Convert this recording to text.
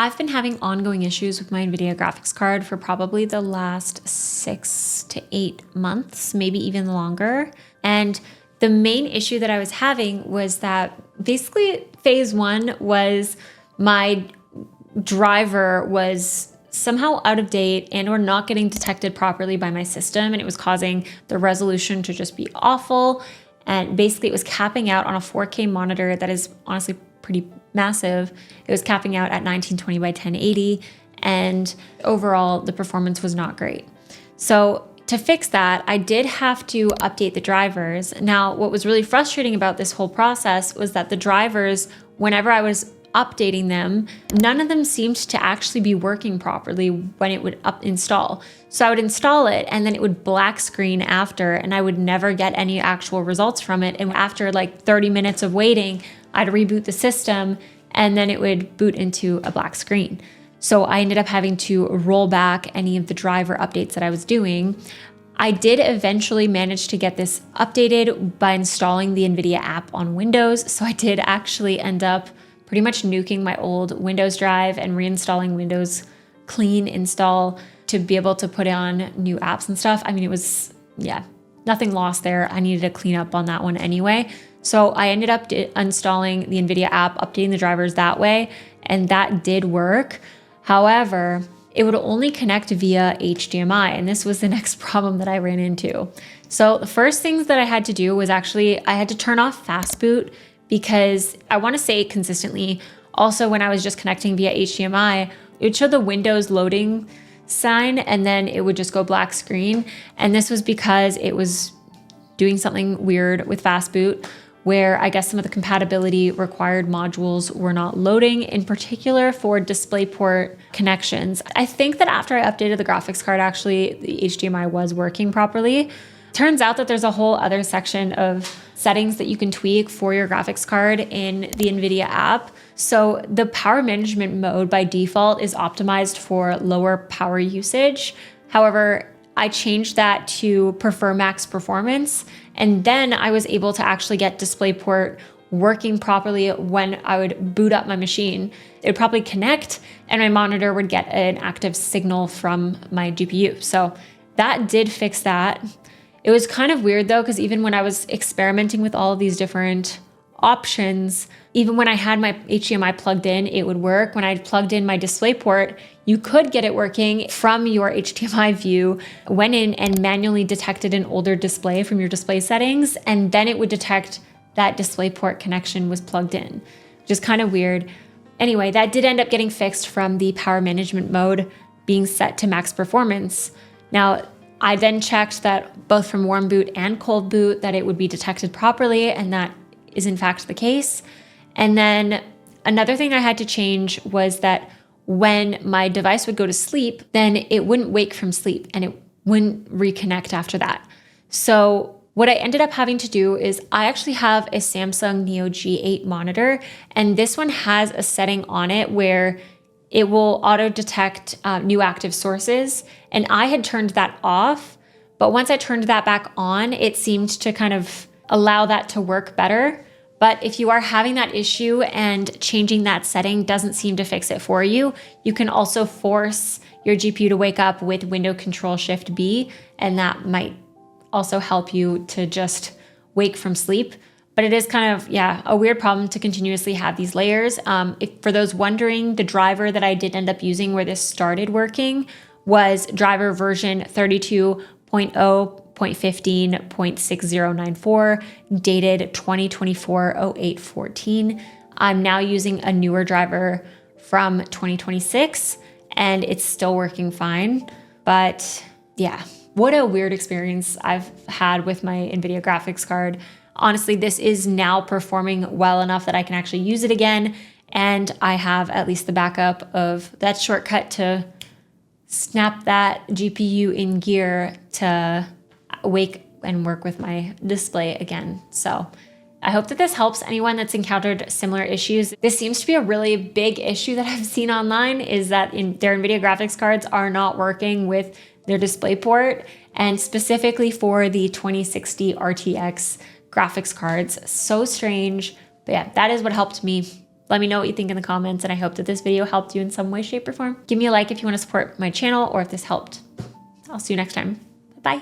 I've been having ongoing issues with my NVIDIA graphics card for probably the last 6 to 8 months, maybe even longer. And the main issue that I was having was that basically phase one was my driver was somehow out of date and or not getting detected properly by my system. And it was causing the resolution to just be awful. And basically it was capping out on a 4K monitor that is honestly pretty massive. It was capping out at 1920 by 1080. And overall, the performance was not great. So to fix that, I did have to update the drivers. Now, what was really frustrating about this whole process was that the drivers, whenever I was updating them, none of them seemed to actually be working properly when it would install. So I would install it and then it would black screen after, and I would never get any actual results from it. And after like 30 minutes of waiting, I'd reboot the system and then it would boot into a black screen. So I ended up having to roll back any of the driver updates that I was doing. I did eventually manage to get this updated by installing the NVIDIA app on Windows. So I did actually end up pretty much nuking my old Windows drive and reinstalling Windows Clean Install to be able to put on new apps and stuff. I mean, it was, yeah, nothing lost there. I needed to clean up on that one anyway. So I ended up installing the NVIDIA app, updating the drivers that way, and that did work. However, it would only connect via HDMI, and this was the next problem that I ran into. So the first things that I had to do was actually, I had to turn off fast boot because I want to say consistently, also when I was just connecting via HDMI, it would show the Windows loading sign and then it would just go black screen. And this was because it was doing something weird with fast boot, where I guess some of the compatibility required modules were not loading, in particular for DisplayPort connections. I think that after I updated the graphics card, actually the HDMI was working properly. Turns out that there's a whole other section of settings that you can tweak for your graphics card in the NVIDIA app. So the power management mode by default is optimized for lower power usage. However, I changed that to prefer max performance. And then I was able to actually get DisplayPort working properly when I would boot up my machine. It would probably connect and my monitor would get an active signal from my GPU. So that did fix that. It was kind of weird though, because even when I was experimenting with all of these different options, even when I had my HDMI plugged in, it would work. When I plugged in my DisplayPort, you could get it working from your HDMI view, went in and manually detected an older display from your display settings, and then it would detect that DisplayPort connection was plugged in, which is kind of weird. Anyway, that did end up getting fixed from the power management mode being set to max performance. Now, I then checked that both from warm boot and cold boot that it would be detected properly, and that is in fact the case. And then another thing I had to change was that when my device would go to sleep, then it wouldn't wake from sleep and it wouldn't reconnect after that. So what I ended up having to do is I actually have a Samsung Neo G8 monitor, and this one has a setting on it where it will auto detect new active sources. And I had turned that off, but once I turned that back on, it seemed to kind of allow that to work better. But if you are having that issue and changing that setting doesn't seem to fix it for you, you can also force your GPU to wake up with Window Control Shift B, and that might also help you to just wake from sleep. But it is kind of, yeah, a weird problem to continuously have these layers. For those wondering, the driver that I did end up using where this started working was driver version 32.0.15.6094, dated 2024-08-14. I'm now using a newer driver from 2026, and it's still working fine. But yeah, what a weird experience I've had with my NVIDIA graphics card. Honestly, this is now performing well enough that I can actually use it again. And I have at least the backup of that shortcut to snap that GPU in gear to wake and work with my display again. So I hope that this helps anyone that's encountered similar issues. This seems to be a really big issue that I've seen online, is that their NVIDIA graphics cards are not working with their DisplayPort, and specifically for the 2060 RTX graphics cards. So strange. But yeah, that is what helped me. Let me know what you think in the comments, and I hope that this video helped you in some way, shape, or form. Give me a like if you want to support my channel or if this helped. I'll see you next time. Bye.